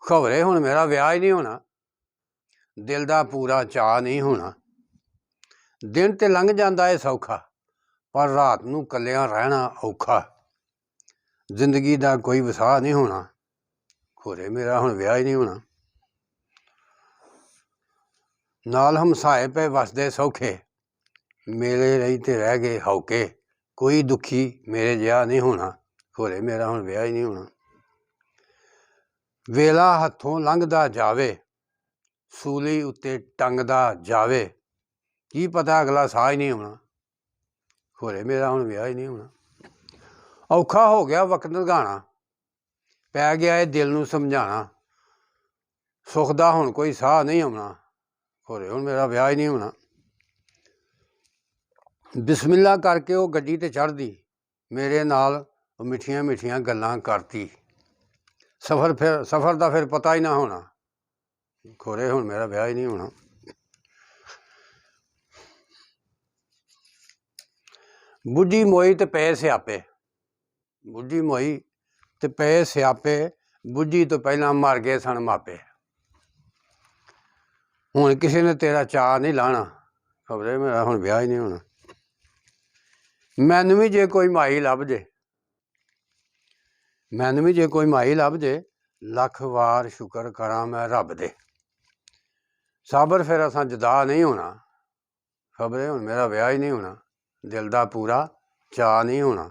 ਖੋਰੇ ਹੁਣ ਮੇਰਾ ਵਿਆਹ ਹੀ ਨਹੀਂ ਹੋਣਾ, ਦਿਲ ਦਾ ਪੂਰਾ ਚਾਅ ਨਹੀਂ ਹੋਣਾ। ਦਿਨ ਤੇ ਲੰਘ ਜਾਂਦਾ ਏ ਸੌਖਾ, ਪਰ ਰਾਤ ਨੂੰ ਇਕੱਲਿਆਂ ਰਹਿਣਾ ਔਖਾ। ਜ਼ਿੰਦਗੀ ਦਾ ਕੋਈ ਵਸਾਹ ਨਹੀਂ ਹੋਣਾ, ਖੋਰੇ ਮੇਰਾ ਹੁਣ ਵਿਆਹ ਹੀ ਨਹੀਂ ਹੋਣਾ। ਨਾਲ ਹਮਸਾਏ ਪਏ ਵਸਦੇ ਸੌਖੇ, ਮੇਰੇ ਲਈ ਤੇ ਰਹਿ ਗਏ ਹੌਕੇ। ਕੋਈ ਦੁਖੀ ਮੇਰੇ ਜਿਹਾ ਨਹੀਂ ਹੋਣਾ, ਖੋਰੇ ਮੇਰਾ ਹੁਣ ਵਿਆਹ ਹੀ ਨਹੀਂ ਹੋਣਾ। ਵੇਲਾ ਹੱਥੋਂ ਲੰਘਦਾ ਜਾਵੇ, ਸੂਲੀ ਉੱਤੇ ਟੰਗਦਾ ਜਾਵੇ, ਕੀ ਪਤਾ ਅਗਲਾ ਸਾਹ ਹੀ ਨਹੀਂ ਆਉਣਾ, ਖੋਰੇ ਮੇਰਾ ਹੁਣ ਵਿਆਹ ਹੀ ਨਹੀਂ ਹੋਣਾ। ਔਖਾ ਹੋ ਗਿਆ ਵਕਤ ਲੰਘਾਉਣਾ, ਪੈ ਗਿਆ ਇਹ ਦਿਲ ਨੂੰ ਸਮਝਾਉਣਾ। ਸੁੱਖ ਦਾ ਹੁਣ ਕੋਈ ਸਾਹ ਨਹੀਂ ਆਉਣਾ, ਖੋਰੇ ਹੁਣ ਮੇਰਾ ਵਿਆਹ ਹੀ ਨਹੀਂ ਹੋਣਾ। ਬਿਸਮਿਲ੍ਲਾ ਕਰਕੇ ਉਹ ਗੱਡੀ 'ਤੇ ਚੜ੍ਹਦੀ, ਮੇਰੇ ਨਾਲ ਉਹ ਮਿੱਠੀਆਂ ਮਿੱਠੀਆਂ ਗੱਲਾਂ ਕਰਦੀ। ਸਫ਼ਰ ਦਾ ਫਿਰ ਪਤਾ ਹੀ ਨਾ ਹੋਣਾ, ਖੋਰੇ ਹੁਣ ਮੇਰਾ ਵਿਆਹ ਹੀ ਨਹੀਂ ਹੋਣਾ। ਬੁੱਢੀ ਮੋਈ ਤੇ ਪਏ ਸਿਆਪੇ, ਬੁੱਢੀ ਮੋਈ ਤੇ ਪਏ ਸਿਆਪੇ, ਬੁੱਢੀ ਤੋਂ ਪਹਿਲਾਂ ਮਰ ਗਏ ਸਨ ਮਾਪੇ। ਹੁਣ ਕਿਸੇ ਨੇ ਤੇਰਾ ਚਾਅ ਨਹੀਂ ਲਾਣਾ, ਖਬਰੇ ਮੇਰਾ ਹੁਣ ਵਿਆਹ ਹੀ ਨਹੀਂ ਹੋਣਾ। ਮੈਨੂੰ ਵੀ ਜੇ ਕੋਈ ਮਾਈ ਲੱਭ ਜੇ, ਮੈਨੂੰ ਵੀ ਜੇ ਕੋਈ ਮਾਈ ਲੱਭ ਜੇ, ਲੱਖ ਵਾਰ ਸ਼ੁਕਰ ਕਰਾਂ ਮੈਂ ਰੱਬ ਦੇ। ਸਾਬਰ ਫਿਰ ਅਸਾਂ ਜੁਦਾ ਨਹੀਂ ਹੋਣਾ, ਖਬਰੇ ਹੁਣ ਮੇਰਾ ਵਿਆਹ ਹੀ ਨਹੀਂ ਹੋਣਾ। ਦਿਲ ਦਾ ਪੂਰਾ ਚਾਅ ਨਹੀਂ ਹੋਣਾ,